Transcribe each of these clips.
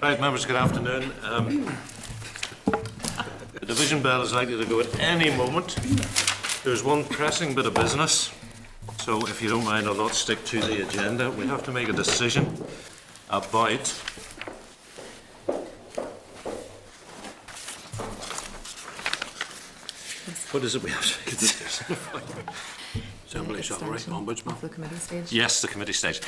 Right, members, good afternoon. The division bell is likely to go at any moment. There's one pressing bit of business, so if you don't mind, I'll not stick to the agenda. We have to make a decision about what is it we have to make a decision about? Assembly salary, ombudsman. The committee stage. Yes, the committee stage.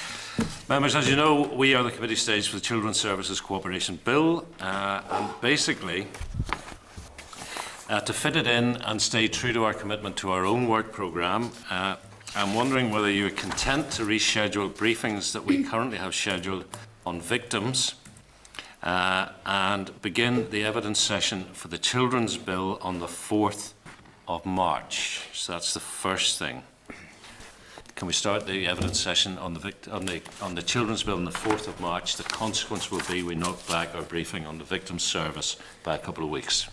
Members, as you know, we are the committee stage for the Children's Services Cooperation Bill, and basically, to fit it in and stay true to our commitment to our own work programme, I'm wondering whether you are content to reschedule briefings that we currently have scheduled on victims and begin the evidence session for the Children's Bill on the 4th of March. So that's the first thing. Can we start the evidence session on the Children's Bill on the 4th of March? The consequence will be we knock back our briefing on the Victims' Service by a couple of weeks.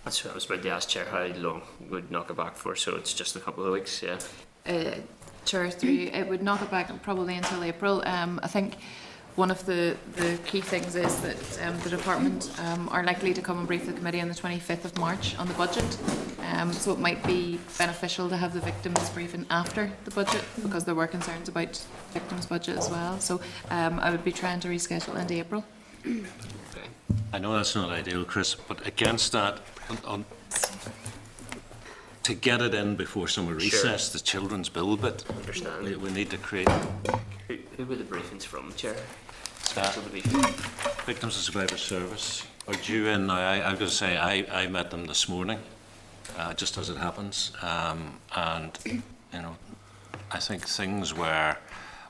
That's what I was about to ask, Chair, how long would knock it back for, so it's just a couple of weeks, yeah. Chair, it would knock it back probably until April. I think one of the key things is that the department are likely to come and brief the committee on the 25th of March on the budget. So it might be beneficial to have the victims briefing after the budget because there were concerns about victims' budget as well. So I would be trying to reschedule into April. Okay. I know that's not ideal, Chris, but against that, to get it in before summer recess, the Children's Bill bit, we need to create... Who were the briefings from, Chair? Victims and Survivors Service are due in now. I was going to say I met them this morning, just as it happens, and you know, I think things were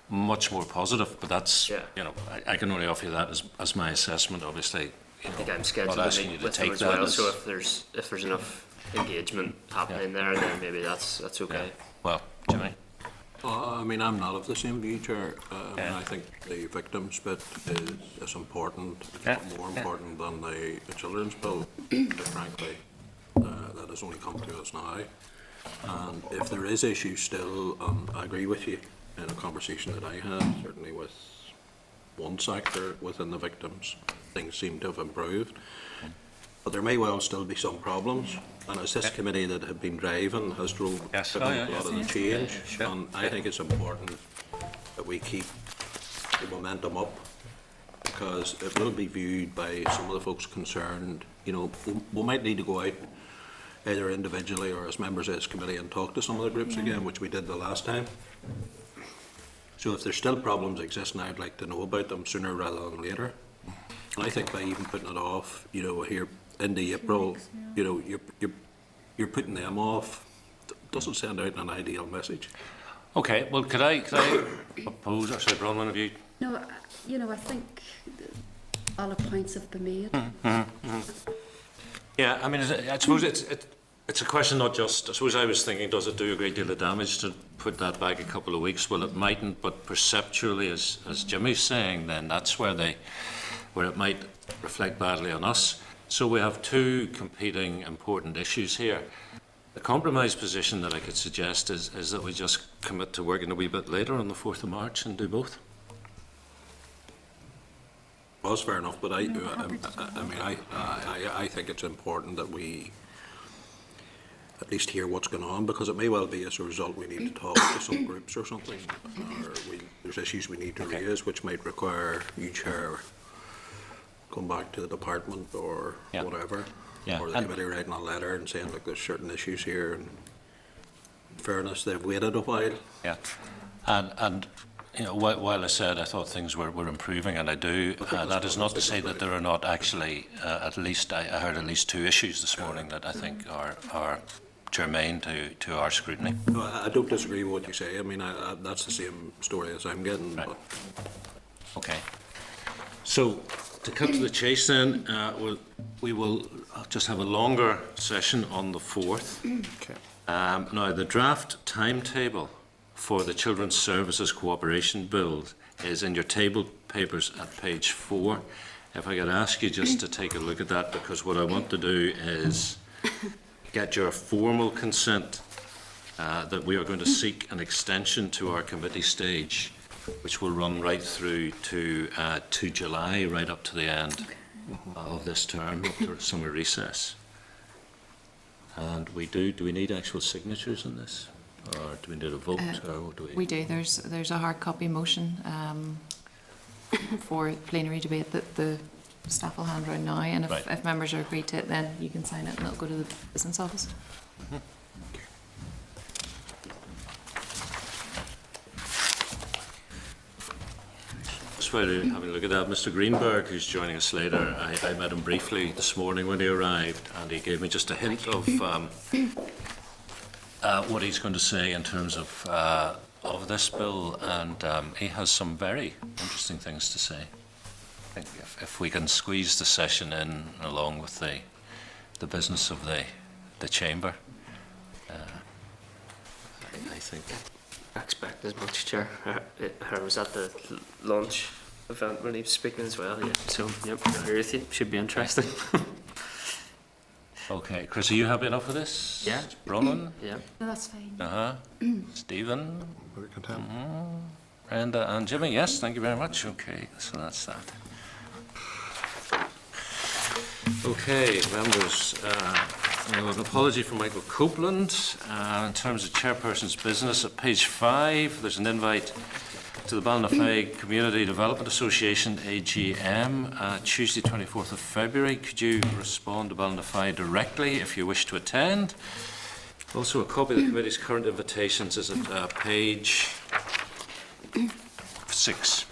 much more positive. But that's you know, I can only offer you that as my assessment. Obviously, you know, I think I'm scheduled to meet with them as well. So if there's enough engagement happening there, then maybe that's okay. Yeah. Well, Jimmy. I mean, I'm not of the same view, Chair. I think the victims bit is important, more important than the children's bill. Frankly, that has only come to us now. And if there is issues still, I agree with you in a conversation that I had, certainly with one sector within the victims, things seem to have improved. But there may well still be some problems, and as this committee that have been driving has drove a lot of the change, and I think it's important that we keep the momentum up, because it will be viewed by some of the folks concerned. You know, we might need to go out either individually or as members of this committee and talk to some of the groups again, which we did the last time. So if there's still problems existing, I'd like to know about them sooner rather than later. And I think by even putting it off, you know, here into April, you know, you're putting them off. Doesn't send out an ideal message. Okay, well, could I propose, or should I Bronwyn, have you? No, you know, I think all the points have been made. Yeah, I mean, I suppose it's a question not just, I suppose I was thinking, does it do a great deal of damage to put that back a couple of weeks? Well, it mightn't, but perceptually, as Jimmy's saying, then that's where it might reflect badly on us. So we have two competing important issues here. The compromise position that I could suggest is that we just commit to working a wee bit later on the 4th of March and do both. Well, that's fair enough, but I think it's important that we at least hear what's going on, because it may well be as a result we need to talk to some groups or something, or there's issues we need to raise which might require you, Chair, come back to the department or whatever, or the committee writing a letter and saying, look, there's certain issues here, and in fairness, they've waited a while. Yeah, and you know, while I said I thought things were improving, and I do, that is not to say that there are not actually, at least I heard at least two issues this morning that I think are germane to our scrutiny. No, I don't disagree with what you say. I mean, that's the same story as I'm getting. Right. But. Okay. So, to cut to the chase then, we will just have a longer session on the 4th. Okay. Now, the draft timetable for the Children's Services Cooperation Bill is in your table papers at page 4. If I could ask you just to take a look at that, because what I want to do is get your formal consent that we are going to seek an extension to our committee stage which will run right through to July, right up to the end of this term, up to summer recess. And do we need actual signatures on this? Or do we need a vote? Or what do we? We do. There's a hard copy motion for plenary debate that the staff will hand round now, and if members are agreed to it, then you can sign it and it'll go to the business office. Just while you're having a look at that, Mr. Greenberg, who's joining us later, I met him briefly this morning when he arrived, and he gave me just a hint of what he's going to say in terms of this bill, and he has some very interesting things to say. I think if we can squeeze the session in along with the business of the chamber, I think. I expect as much, Chair. I was at the launch event when he was speaking as well, yeah. So, yep, I agree with you. Should be interesting. Okay, Chris, are you happy enough with this? Yeah. Bronwyn? Yeah. No, that's fine. Stephen? Very content. Brenda and Jimmy, yes, thank you very much. Okay, so that's that. Okay, members, an apology from Michael Copeland. In terms of chairperson's business, at page 5, there's an invite to the Ballinafaig Community Development Association AGM, Tuesday 24th of February. Could you respond to Ballinafaig directly if you wish to attend? Also, a copy of the committee's current invitations is at page 6.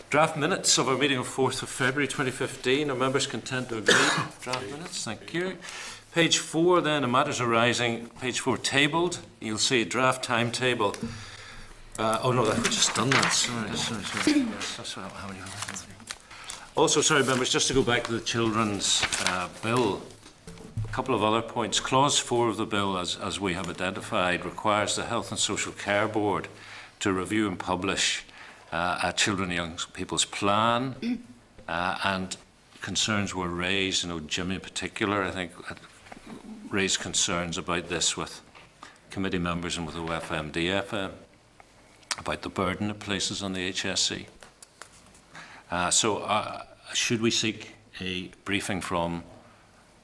Draft minutes of our meeting of 4th of February 2015. Are members content to agree? Draft minutes, thank you. Page 4 then, in matters arising, page 4 tabled. You'll see a draft timetable. Oh no, I've just done that, sorry. Yes, that's how many. Also, sorry members, just to go back to the children's bill, a couple of other points. Clause 4 of the bill, as we have identified, requires the Health and Social Care Board to review and publish a children and young people's plan, and concerns were raised. Jimmy in particular, I think, had raised concerns about this with committee members and with OFMDFM about the burden it places on the HSC. So should we seek a briefing from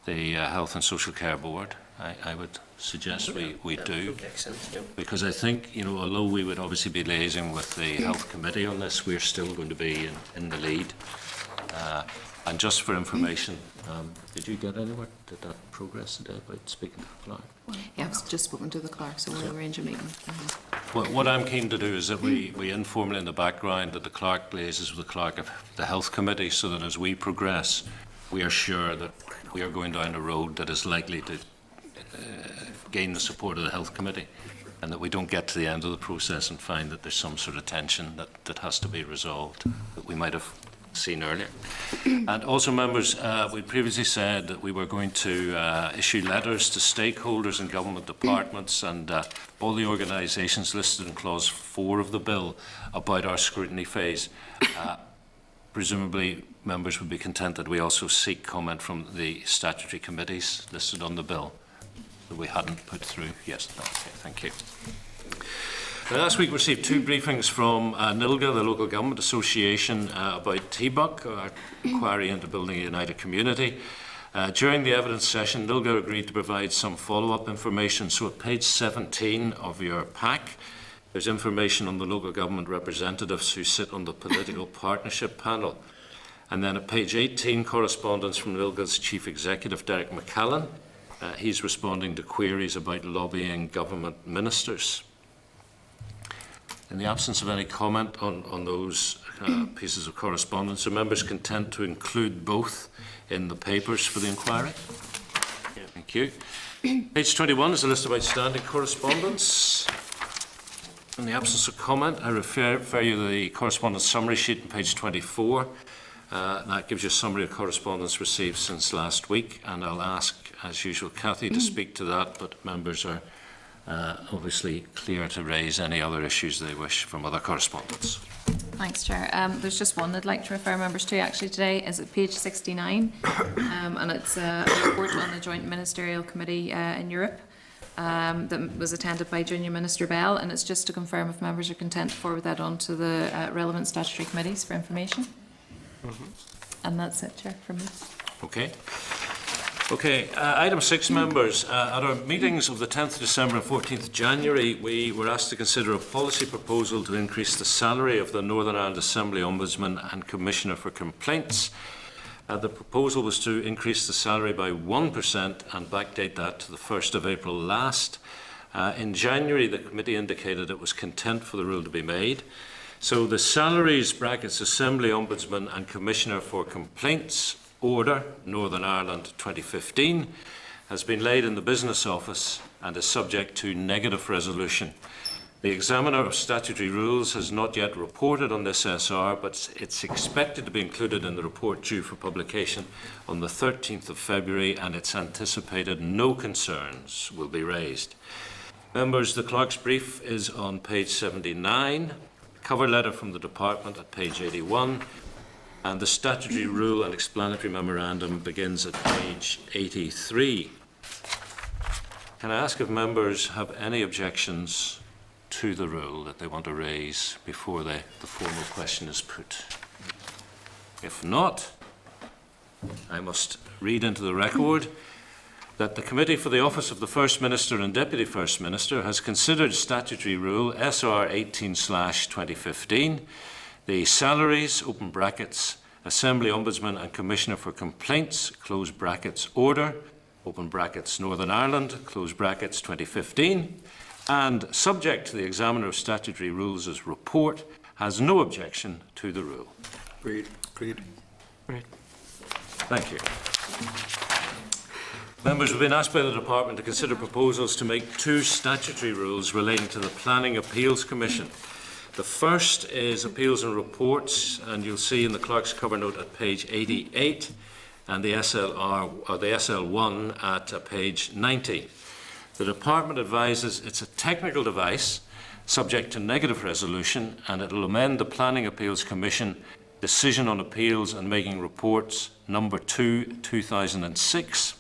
the Health and Social Care Board? I would suggest we do, Makes sense, yeah. because I think, although we would obviously be liaising with the Health Committee on this, we're still going to be in the lead. And just for information, did you get anywhere? Did that progress today about speaking to the clerk? Yeah, I've just spoken to the clerk, so we'll arrange a meeting. What I'm keen to do is that we informally in the background that the clerk liaises with the clerk of the Health Committee, so that as we progress, we are sure that we are going down a road that is likely to gain the support of the Health Committee, and that we don't get to the end of the process and find that there's some sort of tension that has to be resolved that we might have seen earlier. And also, members, we previously said that we were going to issue letters to stakeholders in government departments and all the organisations listed in clause 4 of the bill about our scrutiny phase. Presumably, members would be content that we also seek comment from the statutory committees listed on the bill that we hadn't put through. Yes, okay, thank you. Last week we received 2 briefings from NILGA, the Local Government Association, about TBUC, our inquiry into building a united community. During the evidence session, NILGA agreed to provide some follow-up information. So at page 17 of your pack, there's information on the local government representatives who sit on the political partnership panel. And then at page 18, correspondence from NILGA's Chief Executive, Derek McCallan. He's responding to queries about lobbying government ministers. In the absence of any comment on those pieces of correspondence, are members content to include both in the papers for the inquiry? Yeah. Thank you. Page 21 is a list of outstanding correspondence. In the absence of comment, I refer you to the correspondence summary sheet on page 24. That gives you a summary of correspondence received since last week, and I'll ask, as usual, Cathy to speak to that, but members are obviously clear to raise any other issues they wish from other correspondence. Thanks, Chair. There's just one I'd like to refer members to actually today, is at page 69, and it's a report on the Joint Ministerial Committee in Europe. that was attended by Junior Minister Bell, and it's just to confirm if members are content to forward that on to the relevant statutory committees for information. And that's it, Chair, from me. Okay. Okay, item 6, members. At our meetings of the 10th December and 14th January, we were asked to consider a policy proposal to increase the salary of the Northern Ireland Assembly Ombudsman and Commissioner for Complaints. The proposal was to increase the salary by 1% and backdate that to the 1st of April last. In January, the committee indicated it was content for the rule to be made. So the salaries brackets Assembly Ombudsman and Commissioner for Complaints Order, Northern Ireland 2015, has been laid in the Business Office and is subject to negative resolution. The Examiner of Statutory Rules has not yet reported on this SR, but it's expected to be included in the report due for publication on the 13th of February, and it's anticipated no concerns will be raised. Members, the Clerk's brief is on page 79, cover letter from the Department at page 81, and the statutory rule and explanatory memorandum begins at page 83. Can I ask if members have any objections to the rule that they want to raise before the formal question is put? If not, I must read into the record that the Committee for the Office of the First Minister and Deputy First Minister has considered statutory rule SR 18/2015, the salaries, open brackets, Assembly Ombudsman and Commissioner for Complaints, close brackets, order, open brackets, Northern Ireland, close brackets, 2015, and subject to the Examiner of Statutory Rules' report, has no objection to the rule. Agreed. Right. Thank you. Members have been asked by the Department to consider proposals to make 2 statutory rules relating to the Planning Appeals Commission. The first is Appeals and Reports, and you'll see in the Clerk's cover note at page 88 and the SLR or the SL1 at page 90. The Department advises it's a technical device subject to negative resolution, and it will amend the Planning Appeals Commission Decision on Appeals and Making Reports number 2, 2006,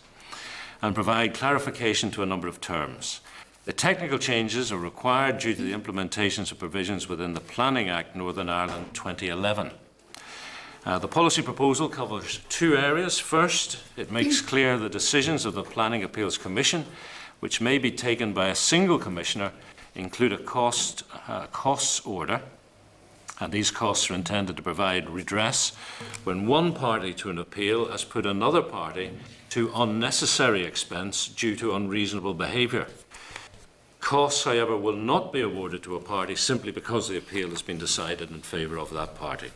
and provide clarification to a number of terms. The technical changes are required due to the implementations of provisions within the Planning Act Northern Ireland 2011. The policy proposal covers 2 areas. First, it makes clear the decisions of the Planning Appeals Commission, which may be taken by a single commissioner, include a costs order, and these costs are intended to provide redress when one party to an appeal has put another party to unnecessary expense due to unreasonable behaviour. Costs, however, will not be awarded to a party simply because the appeal has been decided in favour of that party.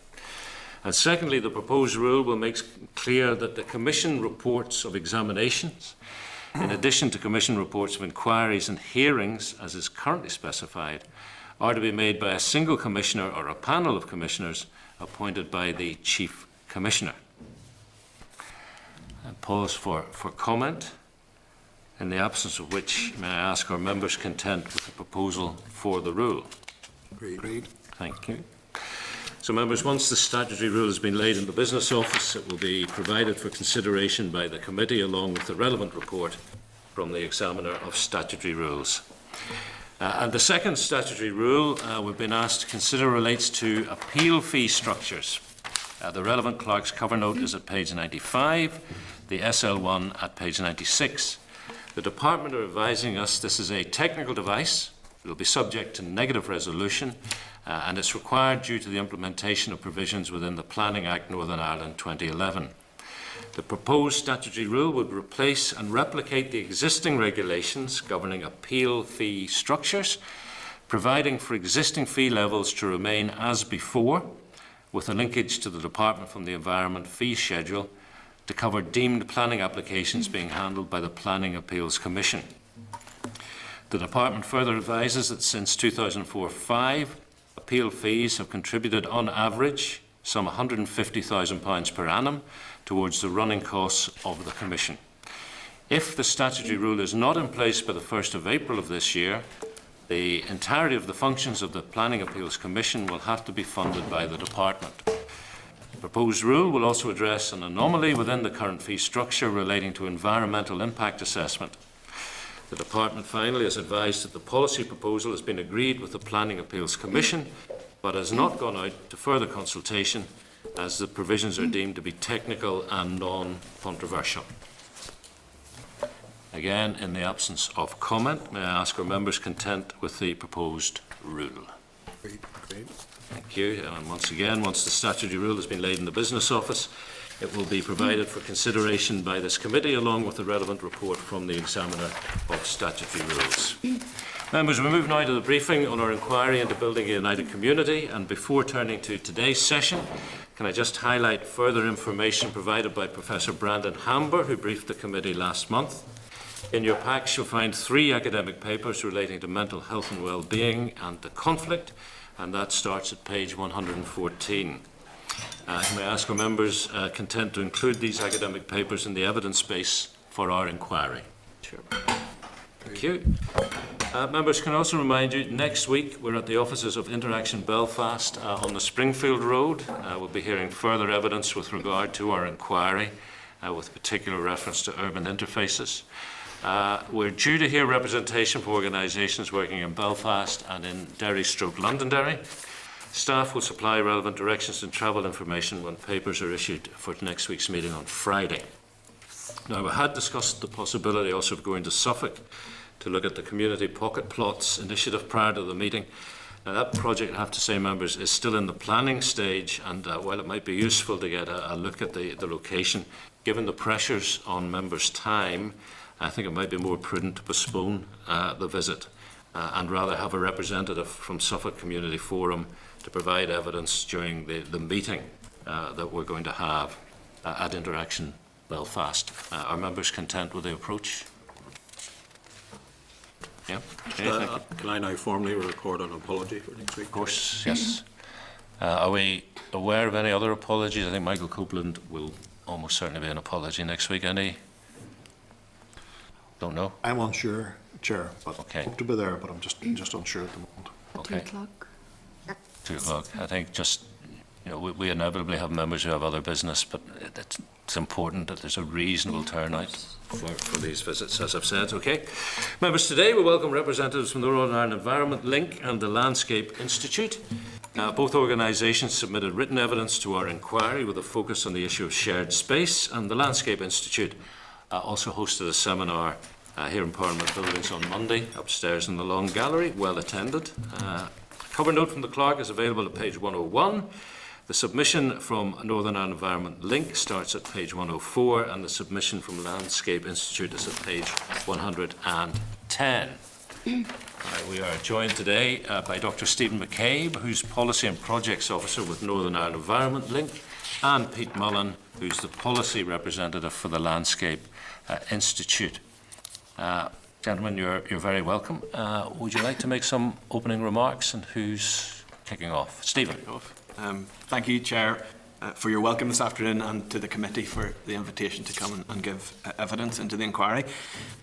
And secondly, the proposed rule will make clear that the Commission reports of examinations, in addition to Commission reports of inquiries and hearings, as is currently specified, are to be made by a single Commissioner or a panel of Commissioners appointed by the Chief Commissioner. I pause for comment, in the absence of which, may I ask, are members content with the proposal for the rule? Agreed. Thank you. So, members, once the statutory rule has been laid in the Business Office, it will be provided for consideration by the committee along with the relevant report from the Examiner of Statutory Rules. And the second statutory rule we've been asked to consider relates to appeal fee structures. The relevant Clerk's cover note is at page 95, the SL1 at page 96. The Department are advising us this is a technical device. It will be subject to negative resolution, and it's required due to the implementation of provisions within the Planning Act Northern Ireland 2011. The proposed statutory rule would replace and replicate the existing regulations governing appeal fee structures, providing for existing fee levels to remain as before, with a linkage to the Department from the Environment Fee Schedule to cover deemed planning applications being handled by the Planning Appeals Commission. The Department further advises that since 2004-05, appeal fees have contributed on average some £150,000 per annum towards the running costs of the Commission. If the statutory rule is not in place by the 1st of April of this year, the entirety of the functions of the Planning Appeals Commission will have to be funded by the Department. The proposed rule will also address an anomaly within the current fee structure relating to environmental impact assessment. The Department finally has advised that the policy proposal has been agreed with the Planning Appeals Commission, but has not gone out to further consultation as the provisions are deemed to be technical and non-controversial. Again, in the absence of comment, may I ask, are members content with the proposed rule? Agreed. Thank you. And once again, once the statutory rule has been laid in the Business Office, it will be provided for consideration by this committee along with the relevant report from the Examiner of Statutory Rules. Members, we move now to the briefing on our inquiry into building a united community, and before turning to today's session, can I just highlight further information provided by Professor Brandon Hamber, who briefed the committee last month. In your packs you'll find 3 academic papers relating to mental health and well-being and the conflict, and that starts at page 114. May I ask our members content to include these academic papers in the evidence base for our inquiry? Sure. Thank you. Members, can I also remind you, next week we're at the offices of Interaction Belfast on the Springfield Road. We'll be hearing further evidence with regard to our inquiry, with particular reference to urban interfaces. We're due to hear representation from organisations working in Belfast and in Derry/Londonderry. Staff will supply relevant directions and travel information when papers are issued for next week's meeting on Friday. Now, we had discussed the possibility also of going to Suffolk to look at the Community Pocket Plots initiative prior to the meeting. Now, that project, I have to say, members, is still in the planning stage, and while it might be useful to get a look at the location, given the pressures on members' time, I think it might be more prudent to postpone the visit and rather have a representative from Suffolk Community Forum to provide evidence during the meeting that we're going to have at Interaction Belfast. Are members content with the approach? Yeah. Okay, thank you. Can I now formally record an apology for next week? Of course, yes. Are we aware of any other apologies? I think Michael Copeland will almost certainly be an apology next week. Any? Don't know. I'm unsure, Chair, but Okay. hope to be there, but I'm just unsure at the moment. Okay. 2 o'clock. 2 o'clock. I think just, we inevitably have members who have other business, but it's important that there's a reasonable turnout for these visits, as I've said. Okay. Members, today we welcome representatives from the Northern Ireland Environment Link and the Landscape Institute. Both organisations submitted written evidence to our inquiry with a focus on the issue of shared space, and the Landscape Institute also hosted a seminar here in Parliament Buildings on Monday, upstairs in the Long Gallery, well attended. Cover note from the clerk is available at page 101. The submission from Northern Ireland Environment Link starts at page 104, and the submission from Landscape Institute is at page 110. We are joined today by Dr. Stephen McCabe, who's Policy and Projects Officer with Northern Ireland Environment Link, and Pete Mullen, who's the Policy Representative for the Landscape Institute. Gentlemen, you're very welcome. Would you like to make some opening remarks, and who's kicking off? Stephen. Thank you, Chair, for your welcome this afternoon, and to the committee for the invitation to come and give evidence into the inquiry.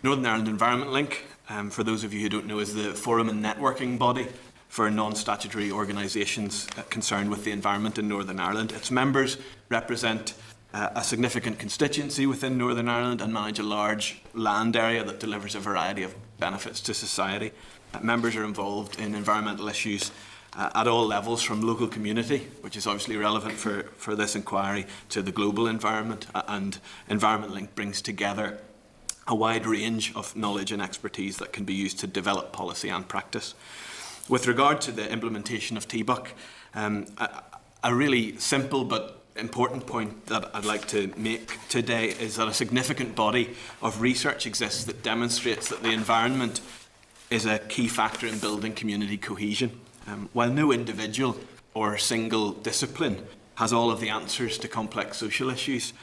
Northern Ireland Environment Link, for those of you who don't know, is the forum and networking body for non-statutory organisations concerned with the environment in Northern Ireland. Its members represent a significant constituency within Northern Ireland and manage a large land area that delivers a variety of benefits to society. Members are involved in environmental issues at all levels, from local community, which is obviously relevant for this inquiry, to the global environment, and Environment Link brings together a wide range of knowledge and expertise that can be used to develop policy and practice. With regard to the implementation of TBUC, a really simple but important point that I'd like to make today is that a significant body of research exists that demonstrates that the environment is a key factor in building community cohesion. While no individual or single discipline has all of the answers to complex social issues,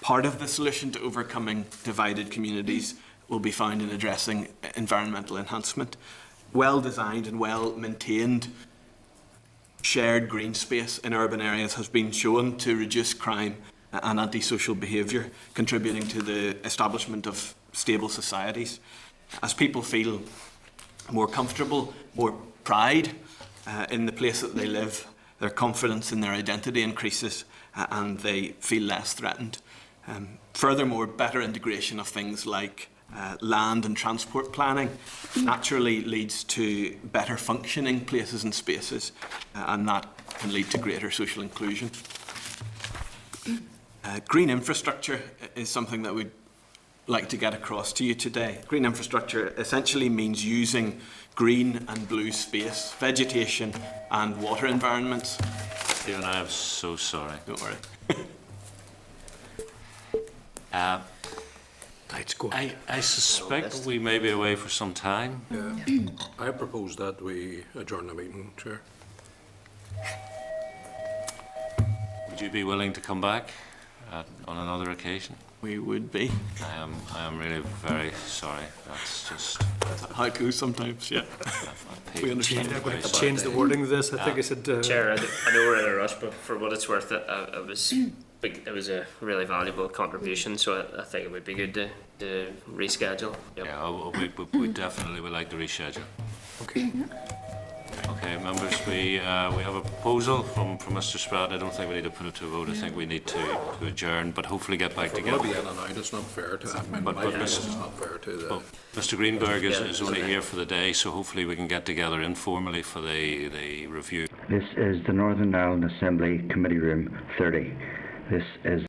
part of the solution to overcoming divided communities will be found in addressing environmental enhancement. Well-designed and well-maintained shared green space in urban areas has been shown to reduce crime and antisocial behaviour, contributing to the establishment of stable societies. As people feel more comfortable, more pride in the place that they live, their confidence in their identity increases and they feel less threatened. Furthermore, better integration of things like land and transport planning naturally leads to better functioning places and spaces, and that can lead to greater social inclusion. Green infrastructure is something that we'd like to get across to you today. Green infrastructure essentially means using green and blue space, vegetation and water environments. Stephen, I am so sorry. Don't worry. I suspect we may be away for some time. Yeah. I propose that we adjourn the meeting, Chair. Would you be willing to come back on another occasion? We would be. I am really very sorry. That's just... How it goes sometimes, yeah. We understand. Change the wording of this. I think I said. Chair, I know we're in a rush, but for what it's worth, it was a really valuable contribution, so I think it would be good to reschedule. Yep. Yeah, we definitely would like to reschedule. Okay. Okay, members, we have a proposal from Mr. Spratt. I don't think we need to put it to a vote. I think we need to adjourn, but hopefully get back We'll together. be in and out, it's not fair to them. But It's not fair to the... Well, Mr. Greenberg is only here for the day, so hopefully we can get together informally for the review. This is the Northern Ireland Assembly Committee Room 30. This is